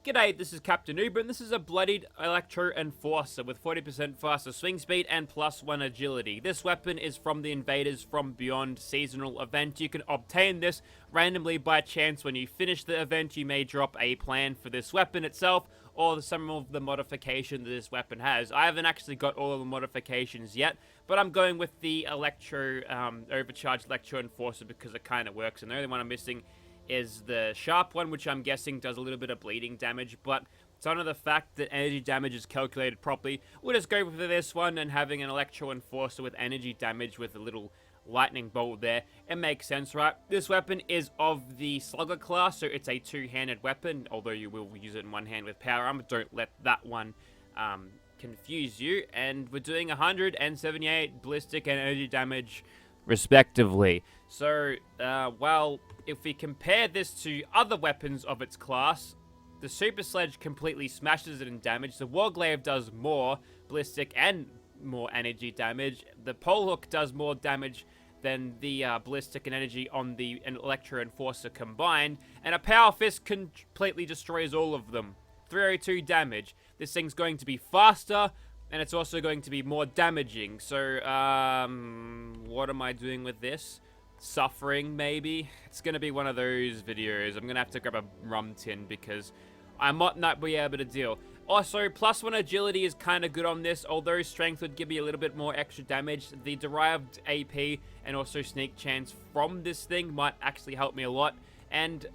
G'day, this is Captainoob, and this is a Bloodied Electro Enforcer with 40% faster swing speed and +1 agility. This weapon is from the Invaders from Beyond seasonal event. You can obtain this randomly by chance. When you finish the event, you may drop a plan for this weapon itself, or some of the modification that this weapon has. I haven't actually got all of the modifications yet, but I'm going with the Electro, Overcharged Electro Enforcer because it kind of works, and the only one I'm missing is the sharp one, which I'm guessing does a little bit of bleeding damage, but it's under the fact that energy damage is calculated properly. We'll just go for this one, and having an Electro Enforcer with energy damage with a little lightning bolt there, it makes sense, right? This weapon is of the Slugger class, so it's a two-handed weapon, although you will use it in one hand with power armor. Don't let that one confuse you. And we're doing 178 ballistic and energy damage respectively. So, well, if we compare this to other weapons of its class, the Super Sledge completely smashes it in damage. The Warglaive does more ballistic and more energy damage. The Pole Hook does more damage than the ballistic and energy on the Electro Enforcer combined. And a Power Fist completely destroys all of them. 302 damage. This thing's going to be faster, and it's also going to be more damaging. So, what am I doing with this? Suffering, maybe? It's going to be one of those videos. I'm going to have to grab a rum tin because I might not be able to deal. Also, +1 agility is kind of good on this, although strength would give me a little bit more extra damage. The derived AP and also sneak chance from this thing might actually help me a lot. And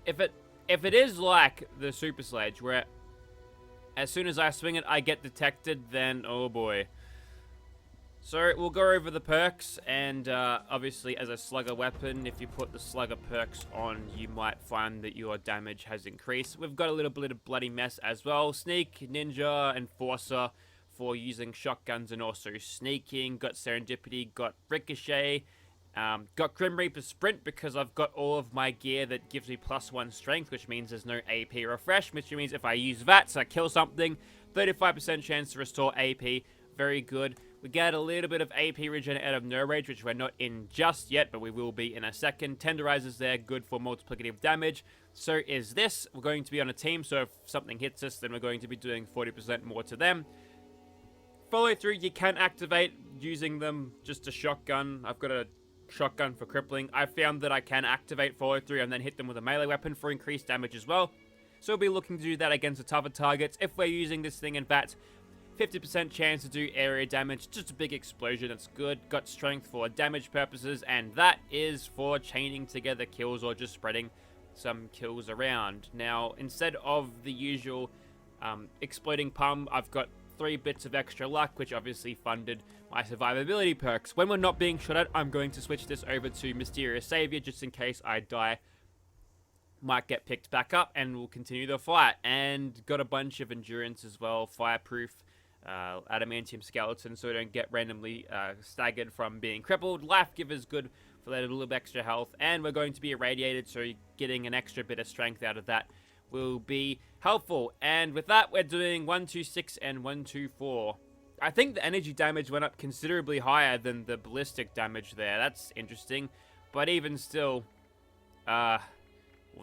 if it is like the Super Sledge, where as soon as I swing it, I get detected, then oh boy. So we'll go over the perks, and obviously as a slugger weapon, if you put the slugger perks on, you might find that your damage has increased. We've got a little bit of bloody mess as well. Sneak, ninja, enforcer for using shotguns and also sneaking. Got serendipity, got ricochet. Got Grim Reaper Sprint because I've got all of my gear that gives me +1 strength, which means there's no AP refresh, which means if I use that, so I kill something, 35% chance to restore AP, very good. We get a little bit of AP regen out of No Rage, which we're not in just yet, but we will be in a second. Tenderizers there, good for multiplicative damage. So is this. We're going to be on a team, so if something hits us, then we're going to be doing 40% more to them. Follow through, you can activate using them, just a shotgun. I've got a shotgun for crippling. I found that I can activate follow through and then hit them with a melee weapon for increased damage as well. So we'll be looking to do that against the tougher targets. If we're using this thing in bat, 50% chance to do area damage, just a big explosion, that's good. Got strength for damage purposes, and that is for chaining together kills or just spreading some kills around. Now, instead of the usual exploding pump, I've got 3 bits of extra luck, which obviously funded my survivability perks. When we're not being shot at, I'm going to switch this over to Mysterious Savior, just in case I die. Might get picked back up, and we'll continue the fight. And got a bunch of endurance as well, fireproof, adamantium skeleton, so we don't get randomly staggered from being crippled. Life Giver's good for that little bit extra health, and we're going to be irradiated, so getting an extra bit of strength out of that will be helpful. And with that, we're doing 126 and 124. I think the energy damage went up considerably higher than the ballistic damage there. That's interesting, but even still, well,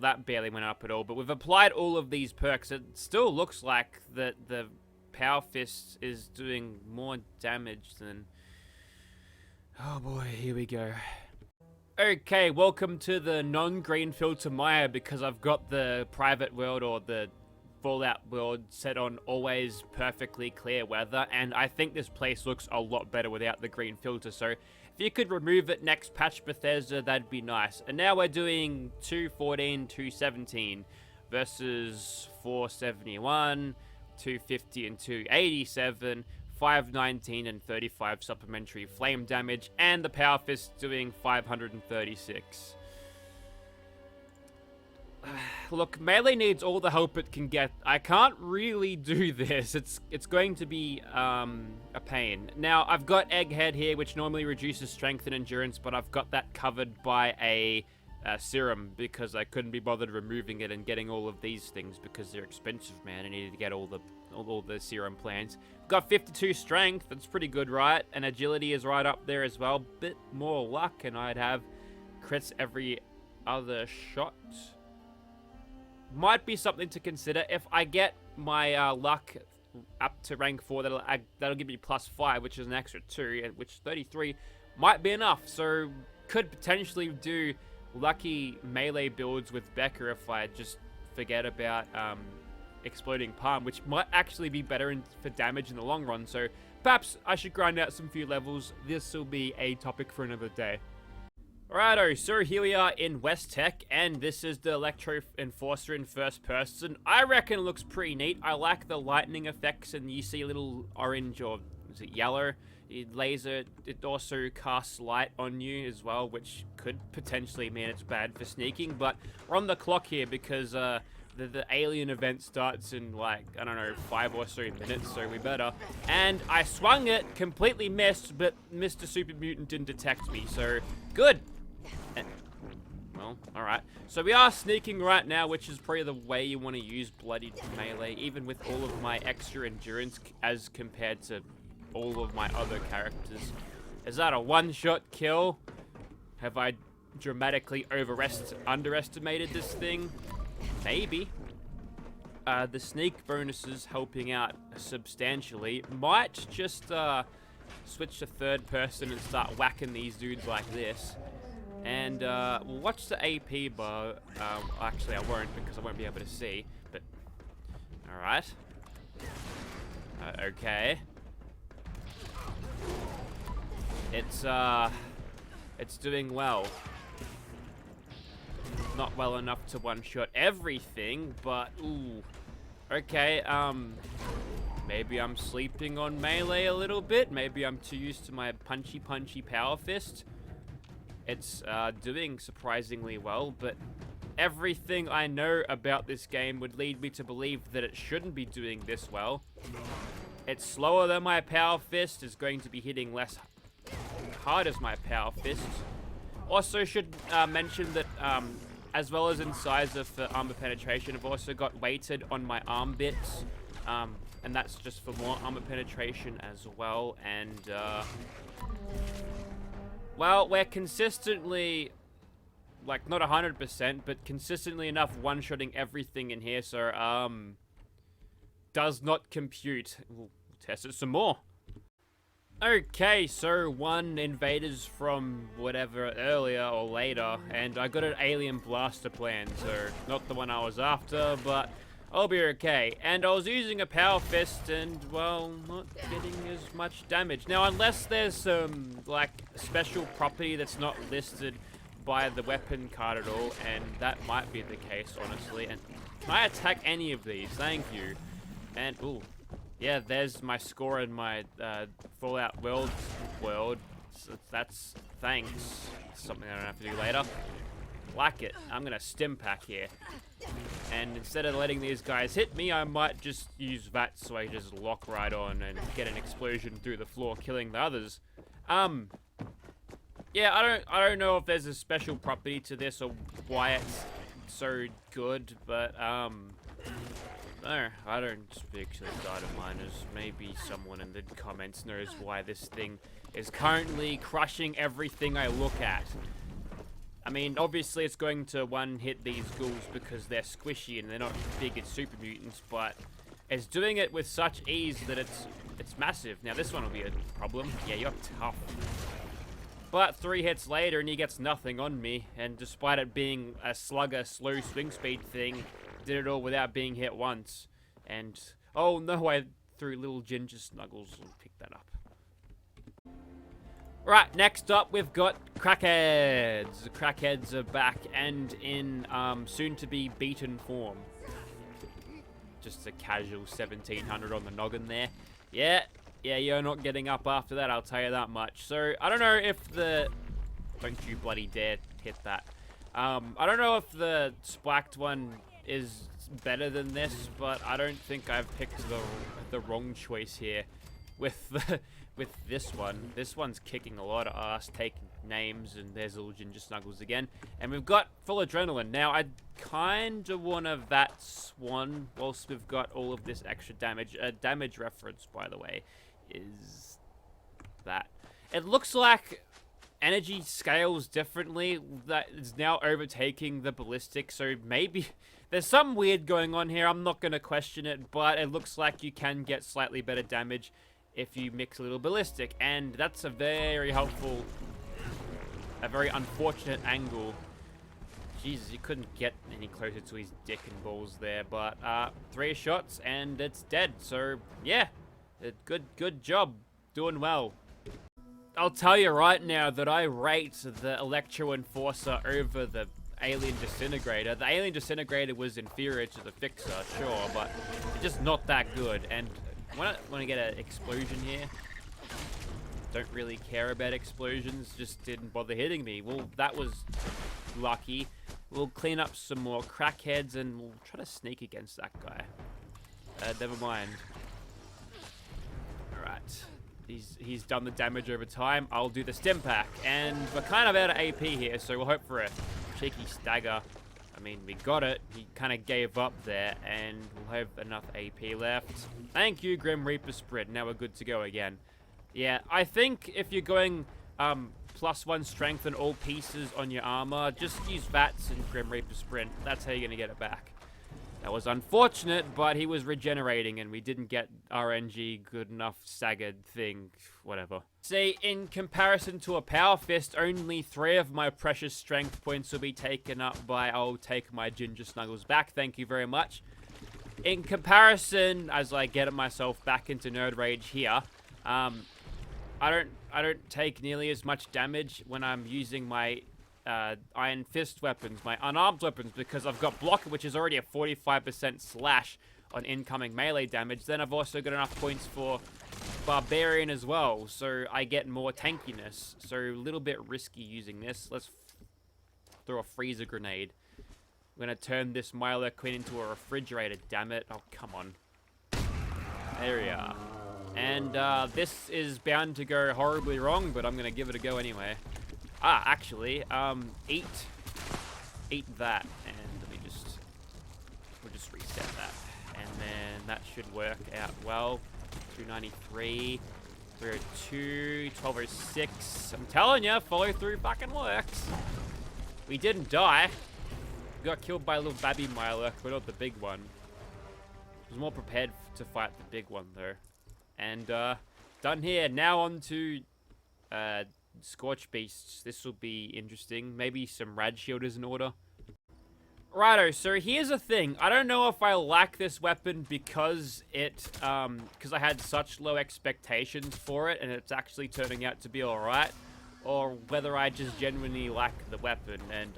that barely went up at all. But we've applied all of these perks. It still looks like the Power Fist is doing more damage than... Oh boy, here we go. Okay, welcome to the non-green filter Maya, because I've got the private world or the Fallout world set on always perfectly clear weather, and I think this place looks a lot better without the green filter, so if you could remove it next patch, Bethesda, that'd be nice. And now we're doing 214, 217 versus 471, 250 and 287, 519 and 35 supplementary flame damage, and the Power Fist doing 536. Look, melee needs all the help it can get. I can't really do this. It's going to be a pain. Now, I've got Egghead here, which normally reduces strength and endurance, but I've got that covered by a serum because I couldn't be bothered removing it and getting all of these things because they're expensive, man. I needed to get all the serum plants. Got 52 strength. That's pretty good, right? And agility is right up there as well. Bit more luck, and I'd have crits every other shot. might be something to consider. If I get my luck up to rank 4, that'll give me +5, which is an extra 2, and which 33 might be enough. So could potentially do lucky melee builds with Becca if I just forget about Exploding Palm, which might actually be better for damage in the long run. So perhaps I should grind out some few levels. This will be a topic for another day. Righto, so here we are in West Tech, and this is the Electro Enforcer in first person. I reckon it looks pretty neat. I like the lightning effects, and you see a little orange, or is it yellow? Laser, it also casts light on you as well, which could potentially mean it's bad for sneaking, but we're on the clock here because the alien event starts in, like, I don't know, 5 or so minutes, so we better. And I swung it, completely missed, but Mr. Super Mutant didn't detect me, so good. Well, alright. So we are sneaking right now, which is probably the way you want to use Bloodied melee, even with all of my extra endurance as compared to all of my other characters. Is that a one-shot kill? Have I dramatically underestimated this thing? Maybe. The sneak bonuses helping out substantially. Might just switch to third person and start whacking these dudes like this. And we'll watch the AP bar. Actually, I won't because I won't be able to see. But all right. Okay. It's doing well. Not well enough to one-shot everything, but ooh. Okay. Maybe I'm sleeping on melee a little bit. Maybe I'm too used to my punchy power fist. It's doing surprisingly well, but everything I know about this game would lead me to believe that it shouldn't be doing this well. It's slower than my power fist, is going to be hitting less hard as my power fist. Also should mention that as well as in size of armor penetration, I've also got weighted on my arm bits, and that's just for more armor penetration as well. And well, we're consistently, like, not 100%, but consistently enough one-shotting everything in here, so, does not compute. We'll test it some more. Okay, so one invaders from whatever earlier or later, and I got an alien blaster plan, so not the one I was after, but I'll be okay. And I was using a power fist and, well, not getting as much damage. Now, unless there's some, like, special property that's not listed by the weapon card at all, and that might be the case, honestly. And can I attack any of these? Thank you. And, ooh. Yeah, there's my score in my Fallout world. So that's thanks. Something I don't have to do later. Like it. I'm gonna stim pack here. And instead of letting these guys hit me, I might just use that so I just lock right on and get an explosion through the floor, killing the others. Yeah, I don't know if there's a special property to this or why it's so good, but no, I don't speak to the data miners. Maybe someone in the comments knows why this thing is currently crushing everything I look at. I mean, obviously it's going to one-hit these ghouls because they're squishy and they're not big as super mutants, but it's doing it with such ease that it's massive. Now this one will be a problem. Yeah, you're tough. But 3 hits later and he gets nothing on me, and despite it being a slugger, slow swing speed thing, did it all without being hit once. And oh no, I threw little ginger snuggles and picked that up. Right, next up we've got Crackheads. The Crackheads are back and in soon to be beaten form. Just a casual 1700 on the noggin there. Yeah, you're not getting up after that, I'll tell you that much. So I don't know if the, don't you bloody dare hit that. I don't know if the spiked one is better than this, but I don't think I've picked the wrong choice here with this one. This one's kicking a lot of ass, taking names, and there's little ginger snuggles again. And we've got full adrenaline. Now, I kind of want to that swan whilst we've got all of this extra damage. A damage reference, by the way, is that. It looks like energy scales differently. That is now overtaking the ballistic, so maybe There's something weird going on here. I'm not going to question it, but it looks like you can get slightly better damage if you mix a little ballistic. And that's a very helpful, a very unfortunate angle. Jesus, you couldn't get any closer to his dick and balls there. But 3 shots and it's dead. So, yeah, good job. Doing well. I'll tell you right now that I rate the Electro Enforcer over the Alien Disintegrator. The Alien Disintegrator was inferior to the Fixer, sure, but it's just not that good. And when I get an explosion here, don't really care about explosions, just didn't bother hitting me. Well, that was lucky. We'll clean up some more Crackheads and we'll try to sneak against that guy. Never mind. Alright. He's done the damage over time. I'll do the stim pack. And we're kind of out of AP here, so we'll hope for a cheeky stagger. I mean, we got it. He kind of gave up there, and we'll have enough AP left. Thank you, Grim Reaper Sprint. Now we're good to go again. Yeah, I think if you're going +1 strength on all pieces on your armor, just use VATS and Grim Reaper Sprint. That's how you're going to get it back. That was unfortunate, but he was regenerating and we didn't get RNG good enough staggered thing, whatever. See, in comparison to a Power Fist, only 3 of my precious strength points will be taken up by, I'll take my Ginger Snuggles back, thank you very much. In comparison, as I get myself back into Nerd Rage here, I don't take nearly as much damage when I'm using my Iron Fist weapons, my unarmed weapons, because I've got Blocker, which is already a 45% slash on incoming melee damage. Then I've also got enough points for Barbarian as well, so I get more tankiness. So a little bit risky using this. Let's throw a freezer grenade. I'm going to turn this Milo Queen into a refrigerator, damn it. Oh, come on. There we are. And this is bound to go horribly wrong, but I'm going to give it a go anyway. Ah, actually, eat that, and we'll just reset that, and then that should work out well. 293, 302, 1206. I'm telling you, follow through fucking works. We didn't die. We got killed by a little baby Mirelurk, but not the big one. I was more prepared to fight the big one though. And done here. Now on to Scorch Beasts. This will be interesting. Maybe some Rad Shield is in order. Righto, so here's the thing. I don't know if I like this weapon because because I had such low expectations for it and it's actually turning out to be alright, or whether I just genuinely like the weapon, and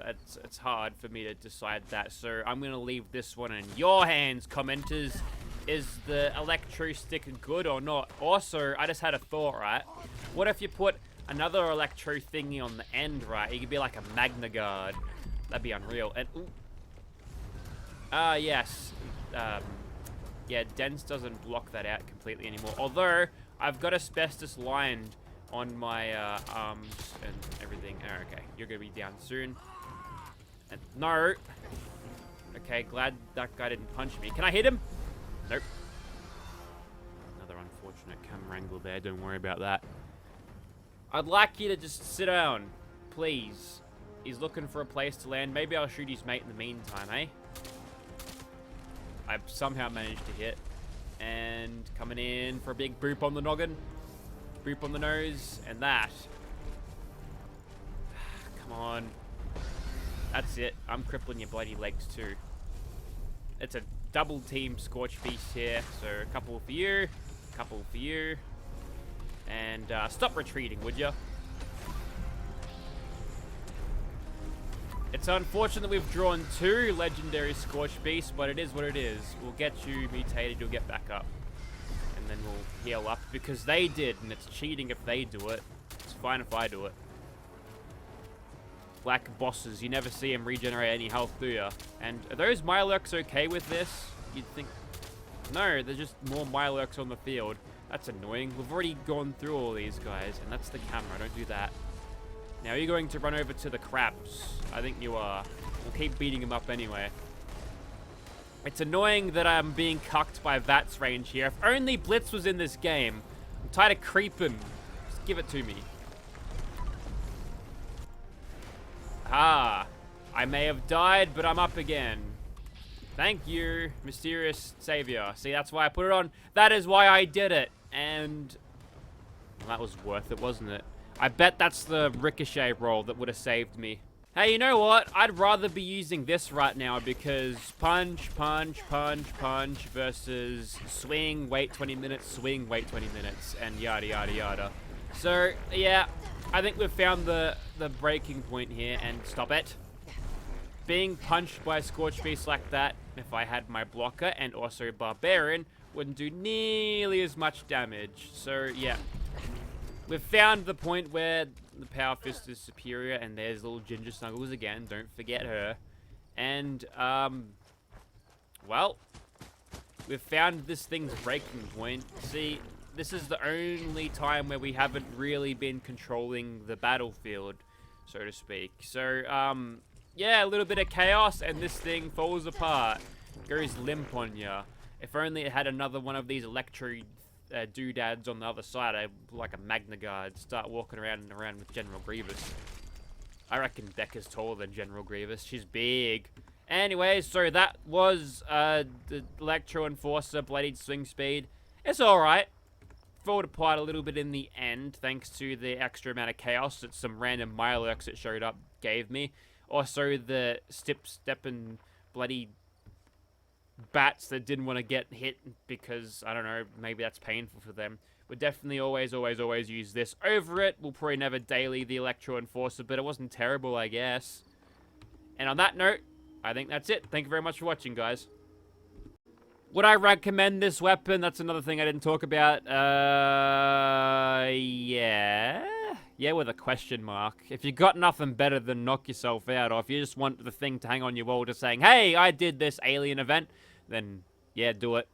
it's hard for me to decide that. So I'm going to leave this one in your hands, commenters. Is the Electro stick good or not? Also, I just had a thought, right? What if you put another Electro thingy on the end, right? It could be like a Magna Guard. That'd be unreal. And yes. Yeah, Dense doesn't block that out completely anymore. Although I've got asbestos lined on my arms and everything. Oh, okay, you're gonna be down soon. And no. Okay, glad that guy didn't punch me. Can I hit him? Nope. Another unfortunate camera angle there. Don't worry about that. I'd like you to just sit down, please. He's looking for a place to land. Maybe I'll shoot his mate in the meantime, eh? I've somehow managed to hit. And coming in for a big boop on the noggin. Boop on the nose. And that. Come on. That's it. I'm crippling your bloody legs too. It's a double team Scorch Beast here. So a couple for you. A couple for you. And stop retreating, would you? It's unfortunate that we've drawn 2 legendary Scorch Beasts, but it is what it is. We'll get you mutated, you'll get back up. And then we'll heal up, because they did, and it's cheating if they do it. It's fine if I do it. Black bosses, you never see them regenerate any health, do you? And are those Mirelurks okay with this? You'd think... No, there's just more Mirelurks on the field. That's annoying. We've already gone through all these guys, and that's the camera. Don't do that. Now, are you going to run over to the crabs? I think you are. We'll keep beating them up anyway. It's annoying that I'm being cucked by VATS range here. If only Blitz was in this game. I'm tired of creeping. Just give it to me. Ah. I may have died, but I'm up again. Thank you, mysterious savior. See, that's why I put it on. That is why I did it. And well, that was worth it, wasn't it? I bet that's the ricochet roll that would have saved me. Hey, you know what? I'd rather be using this right now because punch, punch, punch, punch versus swing, wait 20 minutes, swing, wait 20 minutes, and yada, yada, yada. So, yeah, I think we've found the breaking point here, and stop it. Being punched by a Scorch Beast like that, if I had my blocker and also Barbarian, wouldn't do nearly as much damage. So, yeah. We've found the point where the Power Fist is superior, and there's little Ginger Snuggles again. Don't forget her. And, well, we've found this thing's breaking point. See, this is the only time where we haven't really been controlling the battlefield, so to speak. So, yeah, a little bit of chaos, and this thing falls apart. Goes limp on ya. If only it had another one of these Electro doodads on the other side, like a Magna Guard, start walking around and around with General Grievous. I reckon Becca's taller than General Grievous. She's big. Anyway, so that was the Electro Enforcer Bloodied swing speed. It's alright. Fell apart a little bit in the end, thanks to the extra amount of chaos that some random Mirelurks that showed up gave me. Also, the step and bloody bats that didn't want to get hit because, I don't know, maybe that's painful for them. We'll definitely always use this over it. We'll probably never daily the Electro Enforcer, but it wasn't terrible, I guess. And on that note, I think that's it. Thank you very much for watching, guys. Would I recommend this weapon? That's another thing I didn't talk about. Yeah. Yeah, with a question mark. If you got nothing better than knock yourself out, or if you just want the thing to hang on your wall just saying, hey, I did this alien event, then yeah, do it.